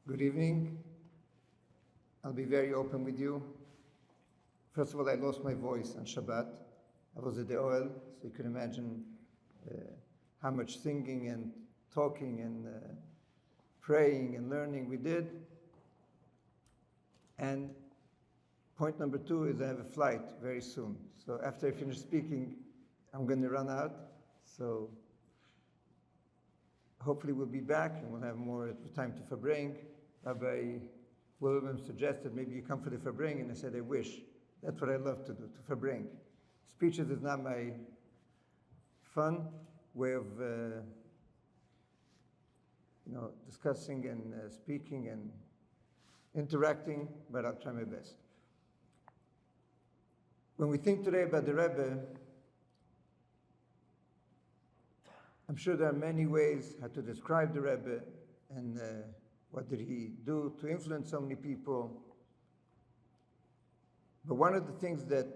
Good evening. I'll be very open with you. First of all, I lost my voice on Shabbat. I was at the oil, so you can imagine how much singing and talking and praying and learning we did. And point number two is I have a flight very soon. So after I finish speaking, I'm going to run out. So hopefully we'll be back and we'll have more time to Farbring. Rabbi William suggested maybe you come for the Farbring, and I said I wish. That's what I love to do, to Farbring. Speeches is not my fun way of discussing and speaking and interacting, but I'll try my best. When we think today about the Rebbe, I'm sure there are many ways how to describe the Rebbe and what did he do to influence so many people. But one of the things that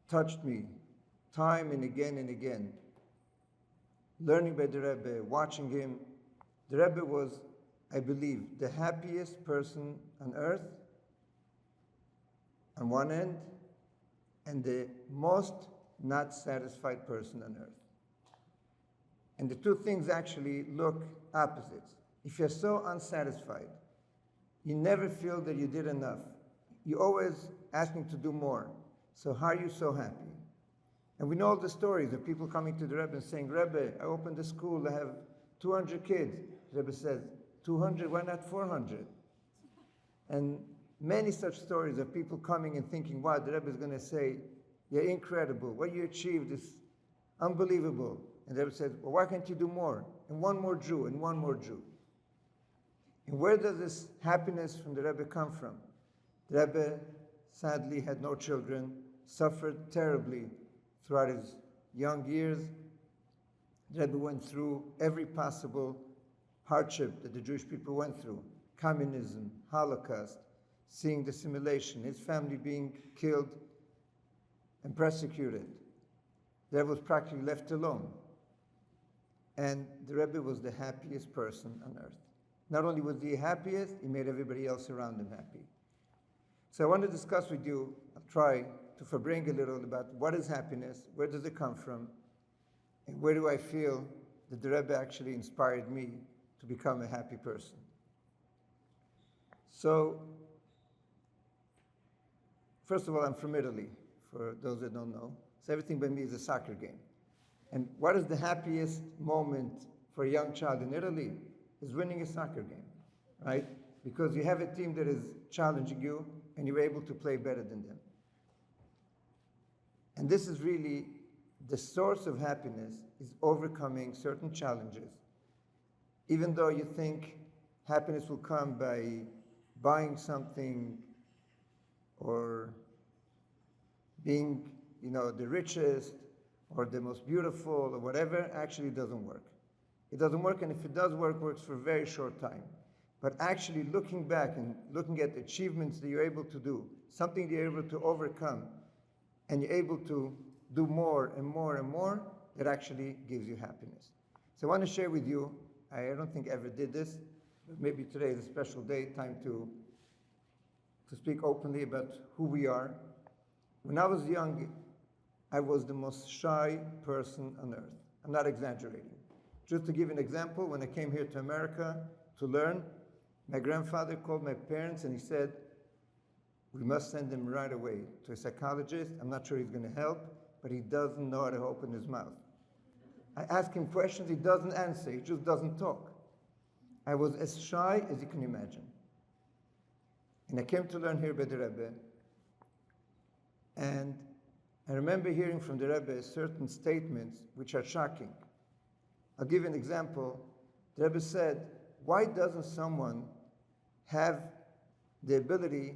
touched me time and again, learning by the Rebbe, watching him, the Rebbe was, I believe, the happiest person on earth on one end, and the most not satisfied person on earth. And the two things actually look opposites. If you're so unsatisfied, you never feel that you did enough. You're always asking to do more. So how are you so happy? And we know all the stories of people coming to the Rebbe and saying, Rebbe, I opened a school, I have 200 kids. The Rebbe says, 200, why not 400? And many such stories of people coming and thinking, wow, the Rebbe is going to say, you're incredible. What you achieved is unbelievable. And the Rebbe says, well, why can't you do more? And one more Jew, and one more Jew. And where does this happiness from the Rebbe come from? The Rebbe sadly had no children, suffered terribly throughout his young years. The Rebbe went through every possible hardship that the Jewish people went through. Communism, Holocaust, seeing the assimilation, his family being killed and persecuted. The Rebbe was practically left alone. And the Rebbe was the happiest person on earth. Not only was he happiest, he made everybody else around him happy. So I want to discuss with you, I'll try to Farbring a little about what is happiness, where does it come from, and where do I feel that the Rebbe actually inspired me to become a happy person. So, first of all, I'm from Italy, for those that don't know. So everything by me is a soccer game. And what is the happiest moment for a young child in Italy? Is winning a soccer game, right? Because you have a team that is challenging you and you're able to play better than them. And this is really the source of happiness, is overcoming certain challenges. Even though you think happiness will come by buying something or being, the richest or the most beautiful or whatever, actually it doesn't work. It doesn't work, and if it does work, works for a very short time. But actually looking back and looking at the achievements that you're able to do, something that you're able to overcome, and you're able to do more and more and more, that actually gives you happiness. So I want to share with you, I don't think I ever did this, but maybe today is a special day, time to speak openly about who we are. When I was young, I was the most shy person on earth. I'm not exaggerating. Just to give an example, when I came here to America to learn, my grandfather called my parents and he said, we must send him right away to a psychologist. I'm not sure he's going to help, but he doesn't know how to open his mouth. I ask him questions, he doesn't answer, he just doesn't talk. I was as shy as you can imagine. And I came to learn here by the Rebbe, and I remember hearing from the Rebbe certain statements which are shocking. I'll give you an example. The Rebbe said, why doesn't someone have the ability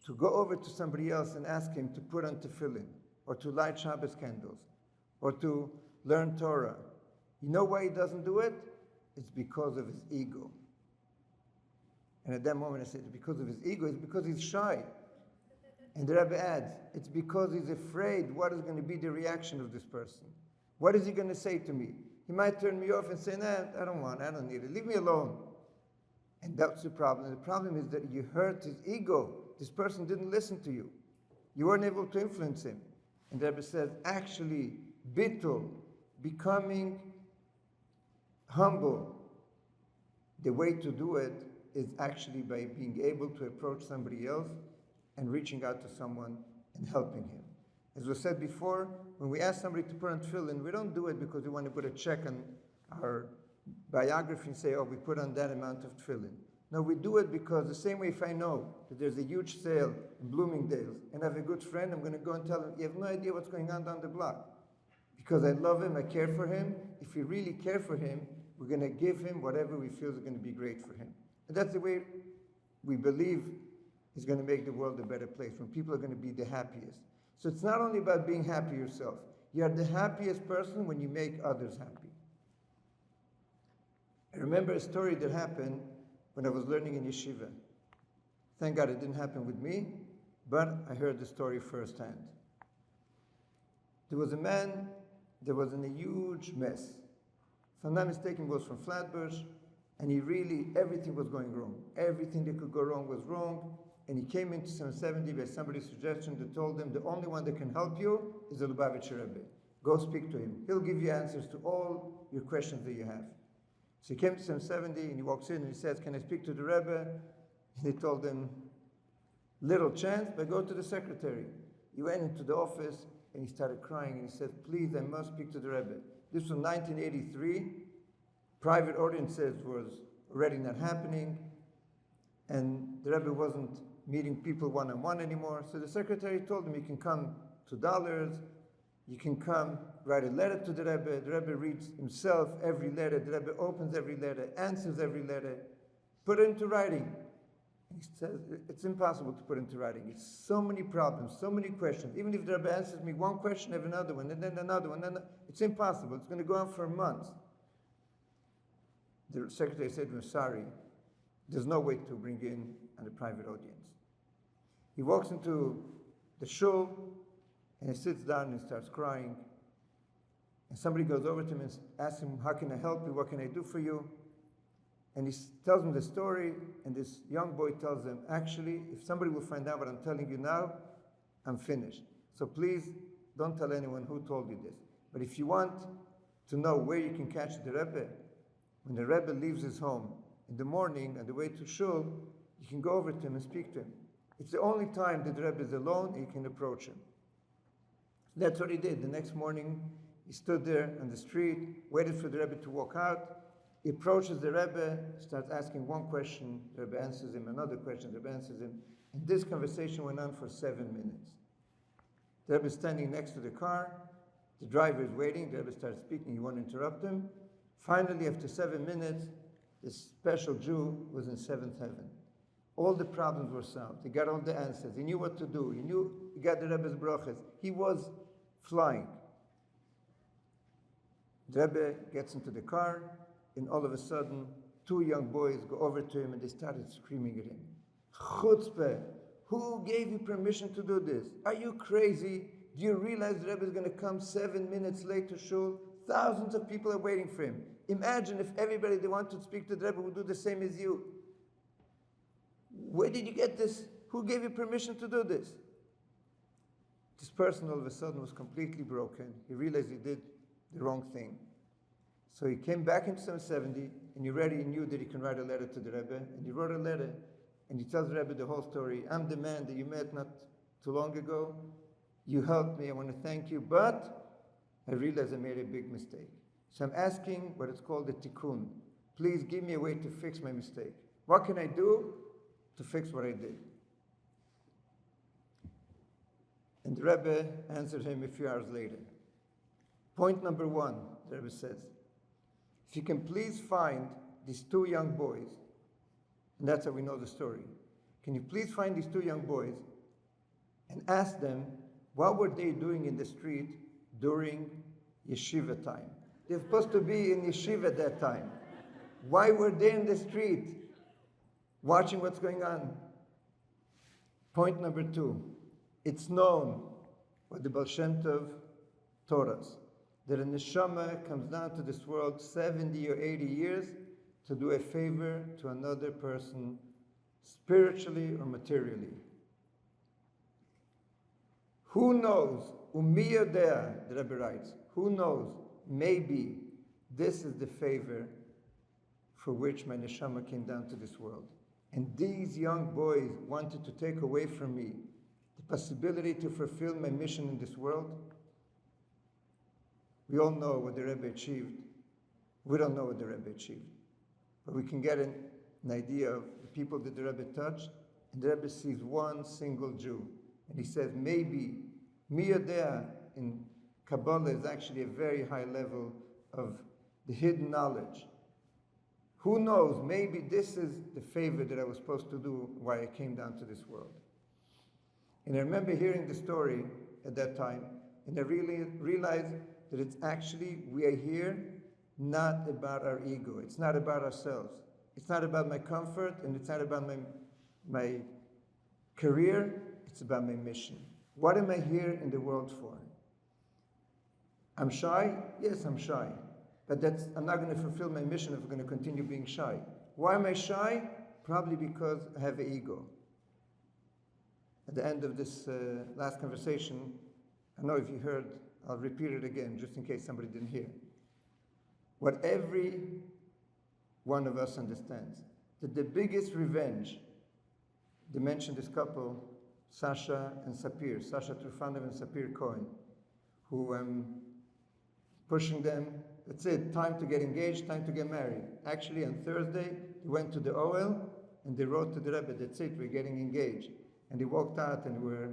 to go over to somebody else and ask him to put on tefillin, or to light Shabbos candles, or to learn Torah? You know why he doesn't do it? It's because of his ego. And at that moment I said, it's because of his ego, it's because he's shy. And the Rebbe adds, it's because he's afraid what is going to be the reaction of this person. What is he going to say to me? He might turn me off and say, nah, I don't need it. Leave me alone. And that's the problem. The problem is that you hurt his ego. This person didn't listen to you. You weren't able to influence him. And the Rebbe says, actually, bittul, becoming humble, the way to do it is actually by being able to approach somebody else and reaching out to someone and helping him. As was said before, when we ask somebody to put on tefillin, we don't do it because we want to put a check on our biography and say, oh, we put on that amount of tefillin. No, we do it because the same way if I know that there's a huge sale in Bloomingdale's and I have a good friend, I'm going to go and tell him, you have no idea what's going on down the block. Because I love him, I care for him. If we really care for him, we're going to give him whatever we feel is going to be great for him. And that's the way we believe is going to make the world a better place, when people are going to be the happiest. So it's not only about being happy yourself. You are the happiest person when you make others happy. I remember a story that happened when I was learning in yeshiva. Thank God it didn't happen with me, but I heard the story firsthand. There was a man that was in a huge mess. If I'm not mistaken, he was from Flatbush, and everything was going wrong. Everything that could go wrong was wrong. And he came into 770 by somebody's suggestion that told him, the only one that can help you is the Lubavitcher Rebbe. Go speak to him. He'll give you answers to all your questions that you have. So he came to 770 and he walks in and he says, can I speak to the Rebbe? And they told him, little chance, but go to the secretary. He went into the office and he started crying and he said, please, I must speak to the Rebbe. This was 1983. Private audiences was already not happening. And the Rebbe wasn't meeting people one-on-one anymore. So the secretary told him, you can come $2, you can come write a letter to the Rebbe. The Rebbe reads himself every letter. The Rebbe opens every letter, answers every letter, put it into writing. He says, it's impossible to put into writing. It's so many problems, so many questions. Even if the Rebbe answers me one question, I have another one, and then another one. It's impossible. It's going to go on for months. The secretary said to him, sorry, there's no way to bring in a private audience. He walks into the shul, and he sits down and starts crying. And somebody goes over to him and asks him, how can I help you? What can I do for you? And he tells him the story, and this young boy tells him, actually, if somebody will find out what I'm telling you now, I'm finished. So please don't tell anyone who told you this. But if you want to know where you can catch the Rebbe, when the Rebbe leaves his home in the morning on the way to shul, you can go over to him and speak to him. It's the only time that the Rebbe is alone and you can approach him. That's what he did. The next morning, he stood there on the street, waited for the Rebbe to walk out. He approaches the Rebbe, starts asking one question, the Rebbe answers him, another question, the Rebbe answers him. And this conversation went on for 7 minutes. The Rebbe is standing next to the car, the driver is waiting, the Rebbe starts speaking, you want to interrupt him. Finally, after 7 minutes, this special Jew was in seventh heaven. All the problems were solved. He got all the answers. He knew what to do. He got the Rebbe's brachas. He was flying. The Rebbe gets into the car, and all of a sudden, 2 young boys go over to him and they started screaming at him. Chutzpah, who gave you permission to do this? Are you crazy? Do you realize the Rebbe is going to come 7 minutes late to shul? Thousands of people are waiting for him. Imagine if everybody that wanted to speak to the Rebbe would do the same as you. Where did you get this? Who gave you permission to do this? This person all of a sudden was completely broken. He realized he did the wrong thing. So he came back in 770, and he already knew that he can write a letter to the Rebbe, and he wrote a letter, and he tells the Rebbe the whole story. I'm the man that you met not too long ago. You helped me, I want to thank you, but I realized I made a big mistake. So I'm asking what is called a tikkun. Please give me a way to fix my mistake. What can I do to fix what I did? And the Rebbe answered him a few hours later. Point number 1, the Rebbe says, if you can please find these 2 young boys, and that's how we know the story. Can you please find these 2 young boys and ask them what were they doing in the street during yeshiva time? They're supposed to be in yeshiva at that time. Why were they in the street watching what's going on? Point number 2, it's known by the Baal Shem Tov Torahs that a neshama comes down to this world 70 or 80 years to do a favor to another person, spiritually or materially. Who knows? Umi yodea, the Rebbe writes, who knows? Maybe this is the favor for which my neshama came down to this world. And these young boys wanted to take away from me the possibility to fulfill my mission in this world. We all know what the Rebbe achieved. We don't know what the Rebbe achieved. But we can get an idea of the people that the Rebbe touched. And the Rebbe sees one single Jew. And he says, maybe, mi yodea in Kabbalah is actually a very high level of the hidden knowledge. Who knows, maybe this is the favor that I was supposed to do why I came down to this world. And I remember hearing the story at that time, and I really realized that it's actually, we are here not about our ego. It's not about ourselves. It's not about my comfort, and it's not about my career. It's about my mission. What am I here in the world for? I'm shy? Yes, I'm shy. But I'm not going to fulfill my mission if I'm going to continue being shy. Why am I shy? Probably because I have an ego. At the end of this last conversation, I don't know if you heard, I'll repeat it again just in case somebody didn't hear. What every one of us understands, that the biggest revenge, they mentioned this couple, Sasha and Sapir, Sasha Trufanov and Sapir Cohen, who pushing them, that's it, time to get engaged, time to get married. Actually, on Thursday, they went to the Ohel and they wrote to the Rebbe, that's it, we're getting engaged. And he walked out and were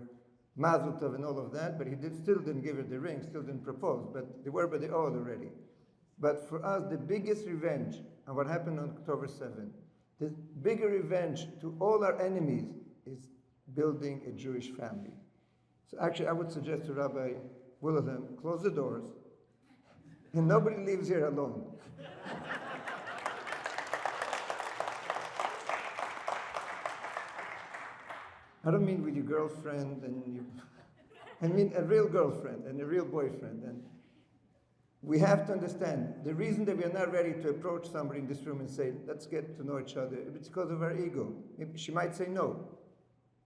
mazel tov and all of that, but he still didn't give her the ring, still didn't propose, but they were by the Ohel already. But for us, the biggest revenge, and what happened on October 7th, the bigger revenge to all our enemies is building a Jewish family. So actually, I would suggest to Rabbi Wilhelm, close the doors, and nobody leaves here alone. I don't mean with your girlfriend I mean a real girlfriend and a real boyfriend. And we have to understand, the reason that we are not ready to approach somebody in this room and say, let's get to know each other, it's because of our ego. Maybe she might say no.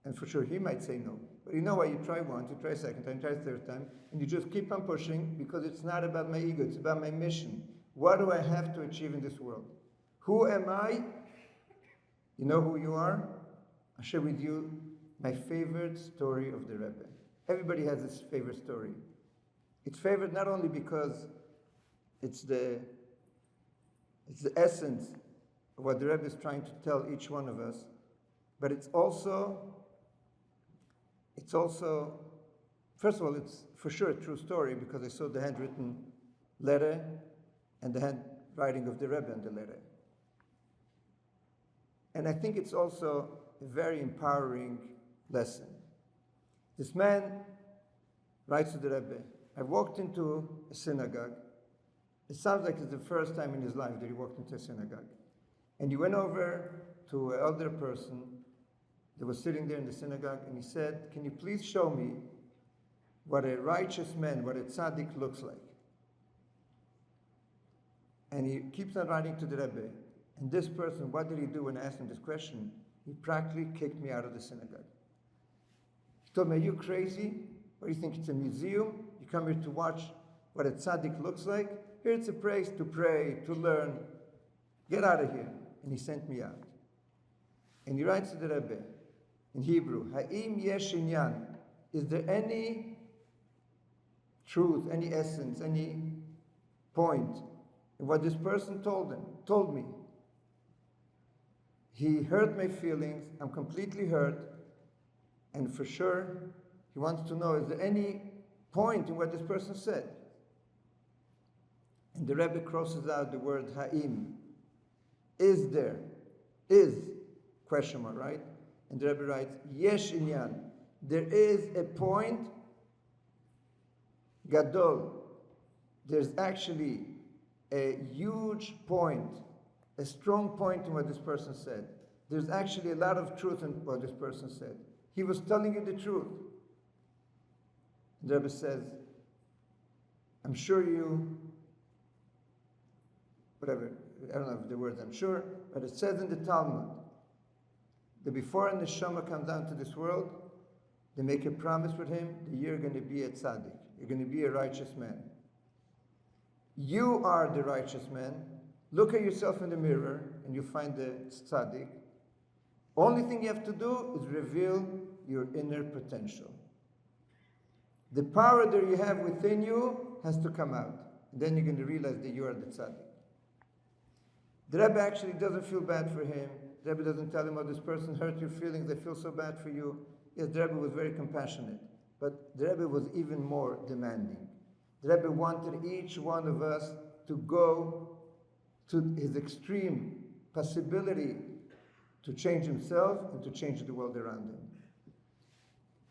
And for sure, he might say no. But you know why? You try once, you try a second time, try a third time, and you just keep on pushing because it's not about my ego, it's about my mission. What do I have to achieve in this world? Who am I? You know who you are? I'll share with you my favorite story of the Rebbe. Everybody has his favorite story. It's favorite not only because it's the essence of what the Rebbe is trying to tell each one of us, but it's also, first of all, it's for sure a true story because I saw the handwritten letter and the handwriting of the Rebbe on the letter. And I think it's also a very empowering lesson. This man writes to the Rebbe, I walked into a synagogue. It sounds like it's the first time in his life that he walked into a synagogue. And he went over to an elder person that was sitting there in the synagogue, and he said, can you please show me what a righteous man, what a tzaddik looks like? And he keeps on writing to the Rebbe. And this person, what did he do when I asked him this question? He practically kicked me out of the synagogue. He told me, are you crazy? Or do you think it's a museum? You come here to watch what a tzaddik looks like? Here it's a place to pray, to learn. Get out of here. And he sent me out. And he writes to the Rebbe in Hebrew, Ha'im yesh inyan, is there any truth, any essence, any point in what this person told me? He hurt my feelings, I'm completely hurt, and for sure, he wants to know, is there any point in what this person said? And the Rebbe crosses out the word ha'im. Is there? Is, question mark, right? And the Rebbe writes, yesh inyan. There is a point, gadol. There's actually a huge point, a strong point in what this person said. There's actually a lot of truth in what this person said. He was telling you the truth. The Rebbe says, I'm sure you, whatever, I don't know if the words, I'm sure, but it says in the Talmud that before an neshama comes down to this world, they make a promise with him that you're going to be a tzaddik. You're going to be a righteous man. You are the righteous man. Look at yourself in the mirror and you find the tzaddik. Only thing you have to do is reveal your inner potential. The power that you have within you has to come out. And then you're going to realize that you are the tzaddik. The Rebbe actually doesn't feel bad for him. The Rebbe doesn't tell him, oh, this person hurt your feelings, I feel so bad for you. Yes, the Rebbe was very compassionate. But the Rebbe was even more demanding. The Rebbe wanted each one of us to go to his extreme possibility to change himself and to change the world around him.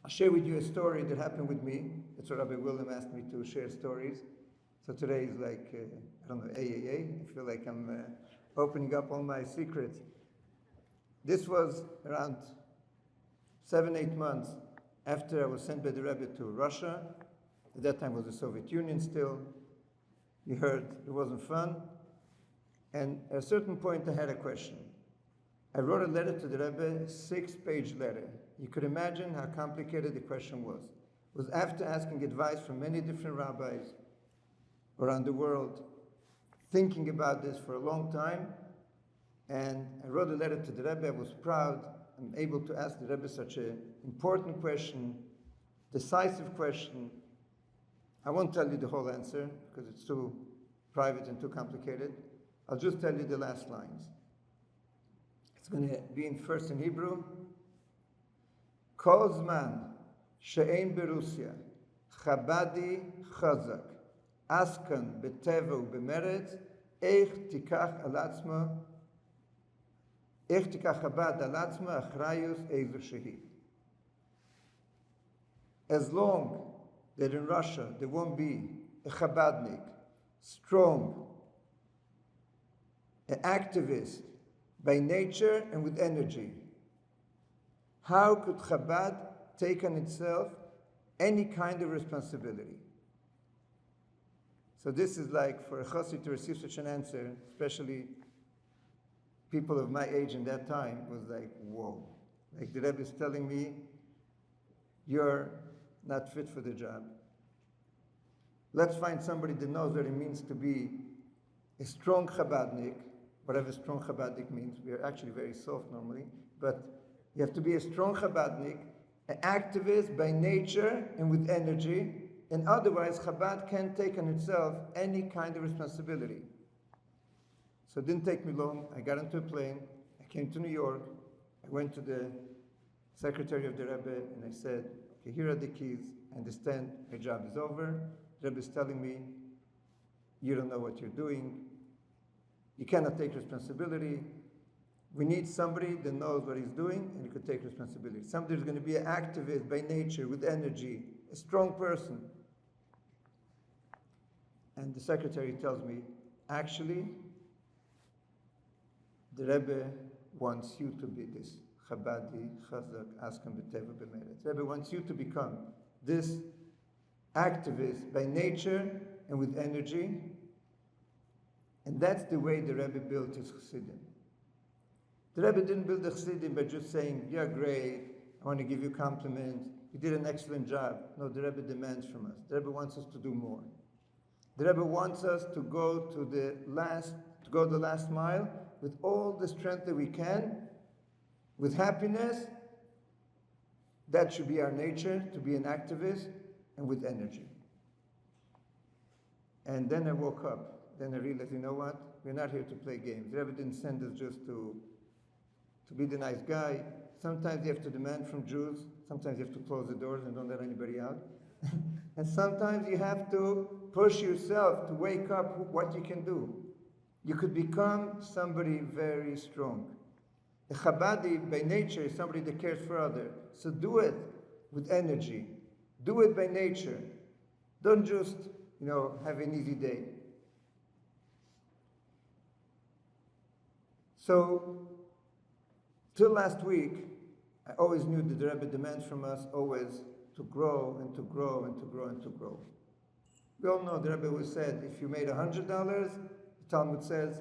I'll share with you a story that happened with me. That's what Rabbi William asked me to share stories. So today is like, I don't know, AAA. I feel like I'm opening up all my secrets. This was around 7-8 months after I was sent by the Rebbe to Russia. At that time it was the Soviet Union still. You heard it wasn't fun. And at a certain point I had a question. I wrote a letter to the Rebbe, a 6-page letter. You could imagine how complicated the question was. It was after asking advice from many different rabbis around the world, thinking about this for a long time. And I wrote a letter to the Rebbe. I was proud. I'm able to ask the Rebbe such an important question, decisive question. I won't tell you the whole answer because it's too private and too complicated. I'll just tell you the last lines. It's going to be first in Hebrew. Kol zman she'ein berussia Chabadi chazak askan beteva ubemeretz eich tikach al atzma eich tikach Chabad al atzma achrayus eizu shehi. As long that in Russia there won't be a Chabadnik, strong, an activist by nature and with energy, how could Chabad take on itself any kind of responsibility? So this is like for a chassid to receive such an answer, especially people of my age in that time, was like, whoa. Like the Rebbe is telling me, you're not fit for the job. Let's find somebody that knows what it means to be a strong Chabadnik, whatever strong Chabadnik means. We are actually very soft normally, but you have to be a strong Chabadnik, an activist by nature and with energy, and otherwise Chabad can't take on itself any kind of responsibility. So it didn't take me long. I got into a plane, I came to New York, I went to the secretary of the Rebbe, and I said, okay, here are the keys. I understand my job is over. The Rebbe is telling me, you don't know what you're doing. You cannot take responsibility. We need somebody that knows what he's doing and he could take responsibility. Somebody who's going to be an activist by nature, with energy, a strong person. And the secretary tells me, actually, the Rebbe wants you to be this Chabadi, Chazak, Askan B'Teva B'Meretz. The Rebbe wants you to become this activist by nature and with energy. And that's the way the Rebbe built his Chassidim. The Rebbe didn't build the Chassidim by just saying, you're great, I want to give you compliments, you did an excellent job. No, the Rebbe demands from us. The Rebbe wants us to do more. The Rebbe wants us to go the last mile with all the strength that we can, with happiness. That should be our nature, to be an activist, and with energy. And then I woke up. Then I realized, you know what? We're not here to play games. The Rebbe didn't send us just to be the nice guy. Sometimes you have to demand from Jews. Sometimes you have to close the doors and don't let anybody out. And sometimes you have to push yourself to wake up what you can do. You could become somebody very strong. A Chabadi by nature is somebody that cares for others. So do it with energy. Do it by nature. Don't just, have an easy day. So, till last week, I always knew that the Rebbe demands from us always to grow and to grow and to grow and to grow. We all know the Rebbe always said, if you made $100, the Talmud says,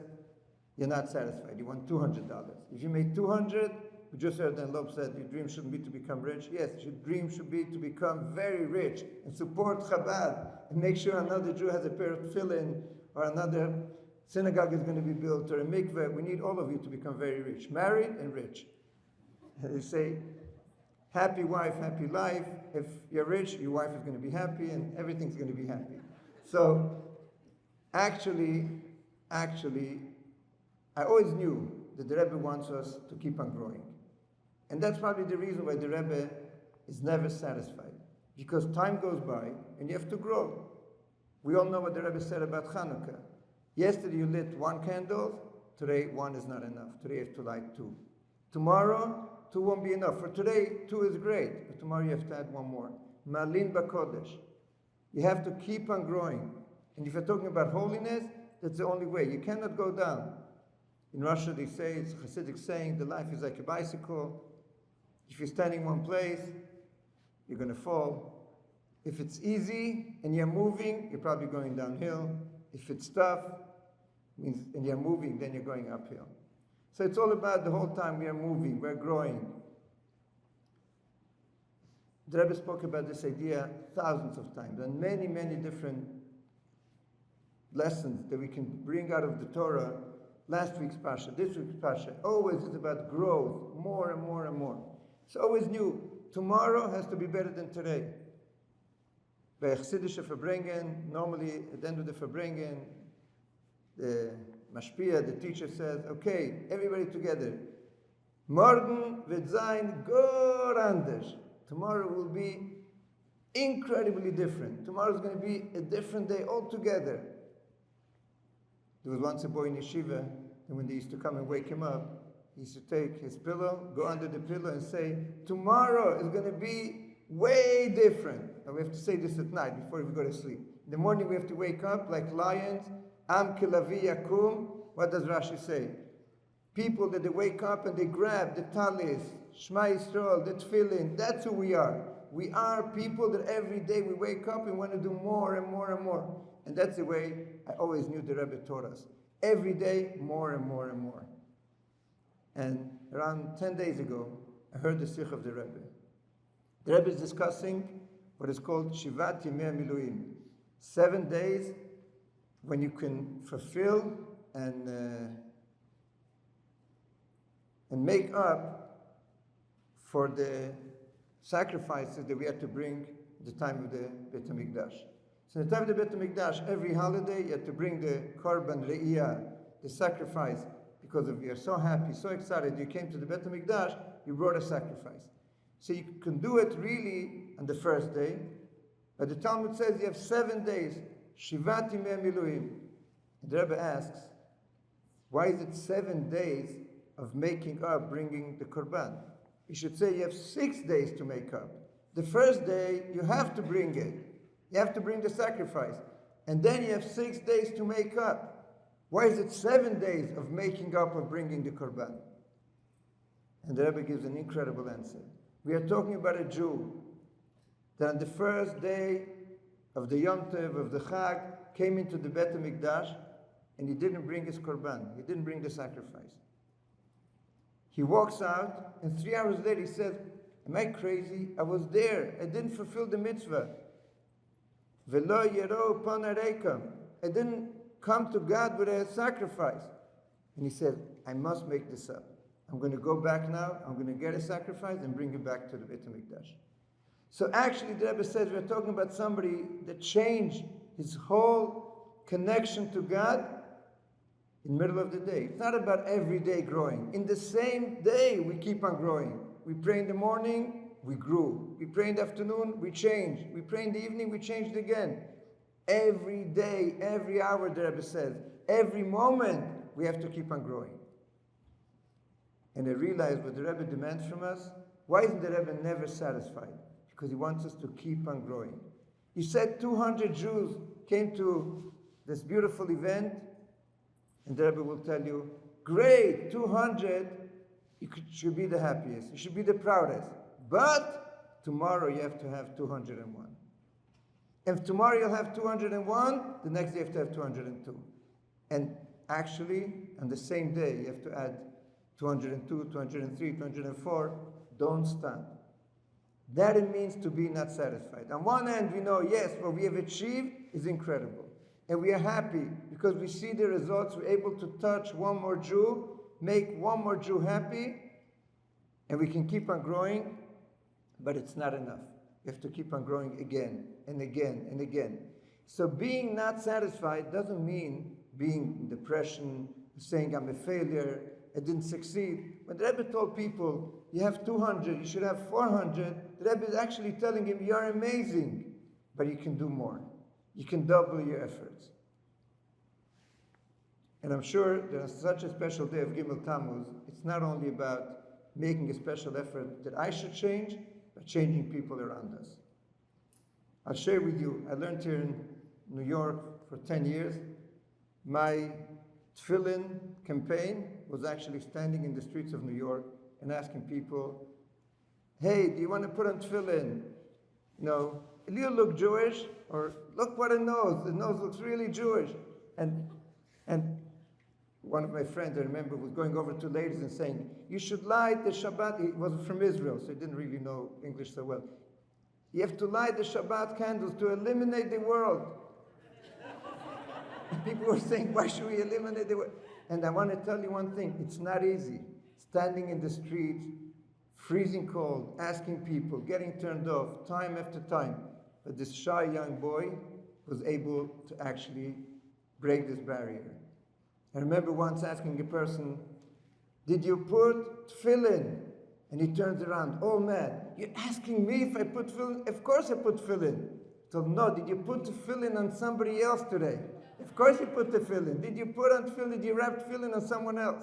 you're not satisfied. You want $200. If you made 200, we just heard that Loeb said your dream shouldn't be to become rich. Yes, your dream should be to become very rich and support Chabad and make sure another Jew has a pair of tefillin or another synagogue is going to be built or a mikveh. We need all of you to become very rich, married and rich. They say, happy wife, happy life. If you're rich, your wife is going to be happy and everything's going to be happy. So, actually, I always knew that the Rebbe wants us to keep on growing. And that's probably the reason why the Rebbe is never satisfied. Because time goes by and you have to grow. We all know what the Rebbe said about Hanukkah. Yesterday you lit 1 candle, today 1 is not enough. Today you have to light 2. Tomorrow, 2 won't be enough. For today, 2 is great, but tomorrow you have to add 1 more. Malin Bakodesh. You have to keep on growing. And if you're talking about holiness, that's the only way. You cannot go down. In Russia, they say, it's a Hasidic saying, the life is like a bicycle. If you're standing one place, you're going to fall. If it's easy and you're moving, you're probably going downhill. If it's tough, means and you're moving, then you're going uphill. So it's all about the whole time we are moving, we're growing. The Rebbe spoke about this idea thousands of times, and many, many different lessons that we can bring out of the Torah. Last week's Pasha, this week's Pasha, always is about growth, more and more and more. It's always new. Tomorrow has to be better than today. By Chassidische Verbringen, normally at the end of the Verbringen, the Mashpia, the teacher says, okay, everybody together. Morgen wird sein gar anders. Tomorrow will be incredibly different. Tomorrow is going to be a different day altogether. There was once a boy in yeshiva, and when they used to come and wake him up, he used to take his pillow, go under the pillow and say, tomorrow is going to be way different. And we have to say this at night before we go to sleep. In the morning we have to wake up like lions. Am kilavi yakum. What does Rashi say? People that they wake up and they grab the talis, Shema Yisrael, the tefillin. That's who we are. We are people that every day we wake up and want to do more and more and more. And that's the way I always knew the Rebbe taught us. Every day, more and more and more. And around 10 days ago, I heard the Sikh of the Rebbe. The Rebbe is discussing what is called Shivat Yemei Miluim. 7 days when you can fulfill and make up for the sacrifices that we had to bring at the time of the Beit HaMikdash. So in the time of the Beit HaMikdash, every holiday you had to bring the Korban Re'iyah, the sacrifice, because if you're so happy, so excited, you came to the Beit HaMikdash, you brought a sacrifice. So you can do it really on the first day, but the Talmud says you have 7 days, Shivat Yemei Miluim. The Rebbe asks, why is it 7 days of making up, bringing the Korban? You should say you have 6 days to make up. The first day, you have to bring it. You have to bring the sacrifice. And then you have 6 days to make up. Why is it 7 days of making up, of bringing the Korban? And the Rebbe gives an incredible answer. We are talking about a Jew that on the first day of the Yom Tov, of the Chag, came into the Beit HaMikdash and he didn't bring his Korban. He didn't bring the sacrifice. He walks out and 3 hours later he says, am I crazy? I was there. I didn't fulfill the mitzvah. Velo yero panareikam. I didn't come to God with a sacrifice. And he said, I must make this up. I'm going to go back now. I'm going to get a sacrifice and bring it back to the Beit HaMikdash. So actually, the Rebbe says we're talking about somebody that changed his whole connection to God in the middle of the day. It's not about every day growing. In the same day, we keep on growing. We pray in the morning, we grew. We pray in the afternoon, we changed. We pray in the evening, we changed again. Every day, every hour, the Rebbe says, every moment, we have to keep on growing. And I realized what the Rebbe demands from us. Why isn't the Rebbe never satisfied? Because he wants us to keep on growing. He said 200 Jews came to this beautiful event, and the Rebbe will tell you, great, 200, you should be the happiest, you should be the proudest. But tomorrow you have to have 201. If tomorrow you'll have 201, the next day you have to have 202. And actually, on the same day, you have to add 202, 203, 204. Don't stop. That it means to be not satisfied. On one hand, we know, yes, what we have achieved is incredible. And we are happy because we see the results. We're able to touch one more Jew, make one more Jew happy, and we can keep on growing, but it's not enough. We have to keep on growing again and again and again. So being not satisfied doesn't mean being in depression, saying I'm a failure, I didn't succeed. When the Rebbe told people, you have 200, you should have 400, the Rebbe is actually telling him, you're amazing, but you can do more. You can double your efforts. And I'm sure that on such a special day of Gimel Tammuz, it's not only about making a special effort that I should change, but changing people around us. I'll share with you, I learned here in New York for 10 years. My tefillin campaign was actually standing in the streets of New York and asking people, hey, do you want to put on tefillin? No, you look Jewish, or look what it knows. The nose looks really Jewish. And one of my friends, I remember, was going over to ladies and saying, you should light the Shabbat. He was from Israel, so he didn't really know English so well. You have to light the Shabbat candles to eliminate the world. And people were saying, why should we eliminate the world? And I want to tell you one thing, it's not easy. Standing in the streets, freezing cold, asking people, getting turned off, time after time. But this shy young boy was able to actually break this barrier. I remember once asking a person, did you put tefillin? And he turns around, oh man, you're asking me if I put tefillin? Of course I put tefillin. So no, did you put tefillin on somebody else today? Of course you put tefillin. Did you put on tefillin, did you wrap tefillin on someone else?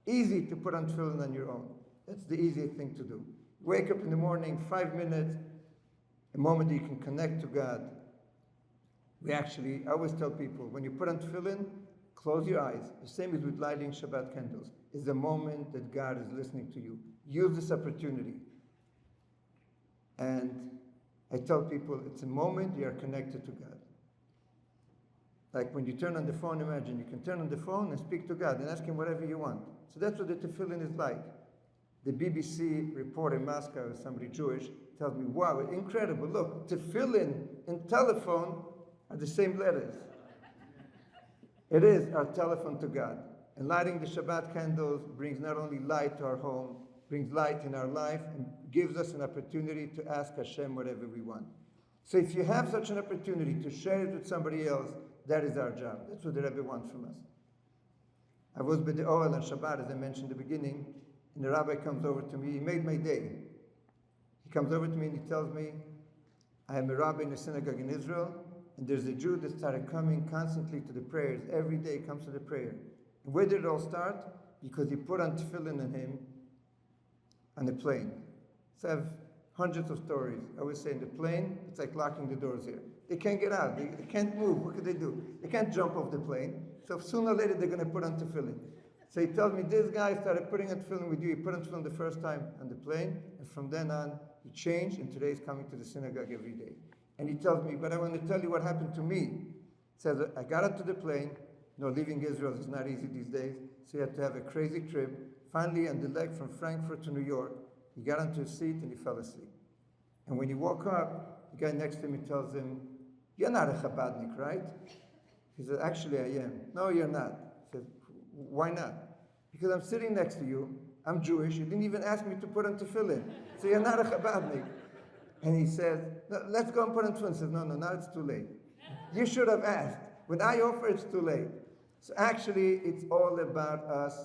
Easy to put on tefillin on your own. That's the easiest thing to do. Wake up in the morning, 5 minutes, a moment that you can connect to God. I always tell people, when you put on tefillin, close your eyes. The same as with lighting Shabbat candles. It's the moment that God is listening to you. Use this opportunity. And I tell people, it's a moment you are connected to God. Like when you turn on the phone, imagine you can turn on the phone and speak to God and ask Him whatever you want. So that's what the tefillin is like. The BBC reporter in Moscow, somebody Jewish, tells me, wow, incredible. Look, tefillin and telephone are the same letters. It is our telephone to God. And lighting the Shabbat candles brings not only light to our home, brings light in our life, and gives us an opportunity to ask Hashem whatever we want. So if you have such an opportunity to share it with somebody else, that is our job. That's what the Rebbe wants from us. I was by the Ohel on Shabbat, as I mentioned in the beginning, and the rabbi comes over to me. He made my day. He comes over to me and he tells me, I am a rabbi in a synagogue in Israel, and there's a Jew that started coming constantly to the prayers. Every day he comes to the prayer. And where did it all start? Because he put on tefillin on him on the plane. So I have hundreds of stories. I always say in the plane, it's like locking the doors here. They can't get out. They can't move. What could they do? They can't jump off the plane. So sooner or later, they're going to put on tefillin. So he tells me, this guy started putting on tefillin with you. He put on tefillin the first time on the plane, and from then on, he changed, and today he's coming to the synagogue every day. And he tells me, but I want to tell you what happened to me. He says, I got onto the plane. Leaving Israel is not easy these days, so he had to have a crazy trip. Finally, on the leg from Frankfurt to New York, he got onto his seat and he fell asleep. And when he woke up, the guy next to him, he tells him, you're not a Chabadnik, right? He said, actually I am. No, you're not. He said, why not? Because I'm sitting next to you, I'm Jewish, you didn't even ask me to put on tefillin, so you're not a Chabadnik. And he says, no, let's go and put on tefillin. He says, no, now it's too late. You should have asked. When I offer, it's too late. So actually, it's all about us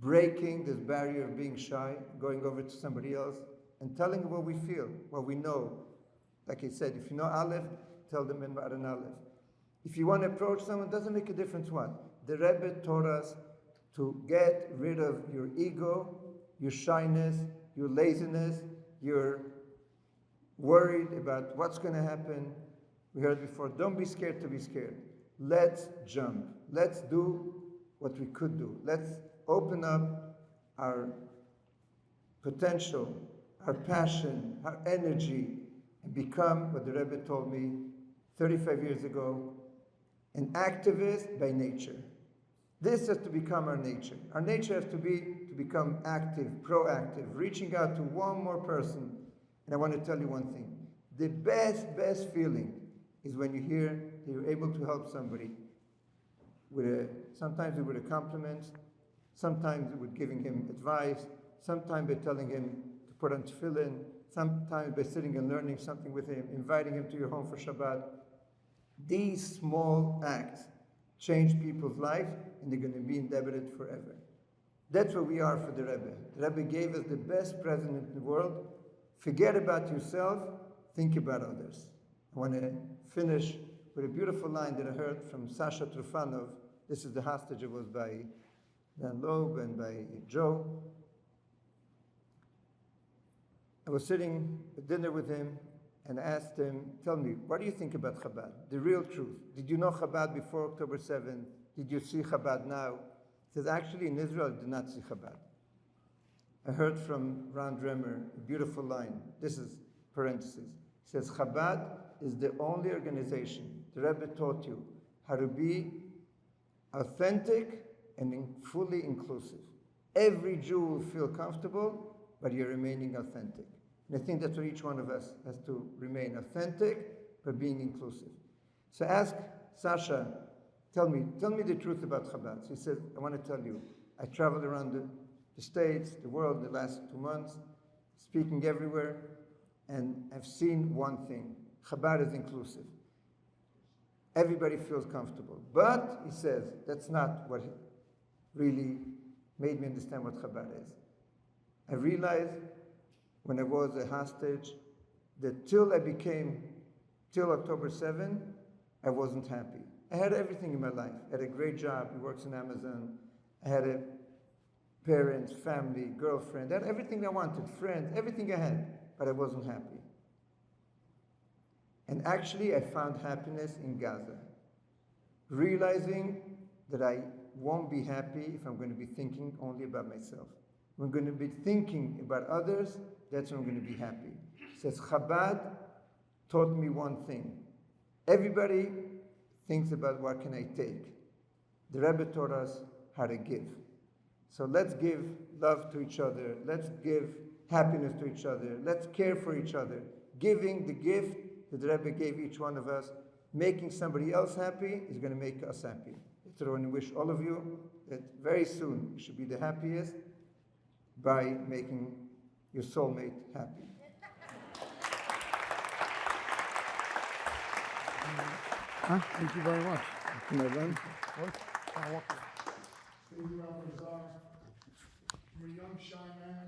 breaking this barrier of being shy, going over to somebody else, and telling them what we feel, what we know. Like he said, if you know Aleph, tell them about an Aleph. If you want to approach someone, it doesn't make a difference what. The Rebbe taught us to get rid of your ego, your shyness, your laziness, your worried about what's going to happen. We heard before, don't be scared to be scared. Let's jump. Let's do what we could do. Let's open up our potential, our passion, our energy, and become, what the Rebbe told me 35 years ago, an activist by nature. This has to become our nature. Our nature has to become active, proactive, reaching out to one more person. And I want to tell you one thing. The best feeling is when you hear that you're able to help somebody sometimes with a compliment, sometimes with giving him advice, sometimes by telling him to put on tefillin, sometimes by sitting and learning something with him, inviting him to your home for Shabbat. These small acts change people's lives, and they're going to be indebted forever. That's what we are for the Rebbe. The Rebbe gave us the best present in the world. Forget about yourself, think about others. I want to finish with a beautiful line that I heard from Sasha Trufanov. This is the hostage. It was by Dan Loeb and by Joe. I was sitting at dinner with him and asked him, tell me, what do you think about Chabad? The real truth. Did you know Chabad before October 7th? Did you see Chabad now? He says, actually, in Israel, I did not see Chabad. I heard from Ron Dremer a beautiful line. This is parentheses. He says, Chabad is the only organization the Rebbe taught you how to be authentic and fully inclusive. Every Jew will feel comfortable, but you're remaining authentic. And I think that's what each one of us has to remain authentic, but being inclusive. So ask Sasha, tell me the truth about Chabad. So he said, I want to tell you, I traveled around the States, the world, the last 2 months, speaking everywhere, and I've seen one thing. Chabad is inclusive. Everybody feels comfortable. But, he says, that's not what really made me understand what Chabad is. I realized when I was a hostage that till October 7, I wasn't happy. I had everything in my life. I had a great job. He works in Amazon. I had parents, family, girlfriend. I had everything I wanted, friends, everything I had, but I wasn't happy. And actually, I found happiness in Gaza, realizing that I won't be happy if I'm going to be thinking only about myself. When I'm going to be thinking about others, that's when I'm going to be happy. It says, Chabad taught me one thing. Everybody thinks about what can I take. The Rebbe taught us how to give. So let's give love to each other. Let's give happiness to each other. Let's care for each other. Giving the gift that the Rebbe gave each one of us, making somebody else happy is going to make us happy. So I want to wish all of you that very soon you should be the happiest by making your soulmate happy. Thank you very much. Can I run? Thank you, Rabbi Lazar. You're a young, shy man.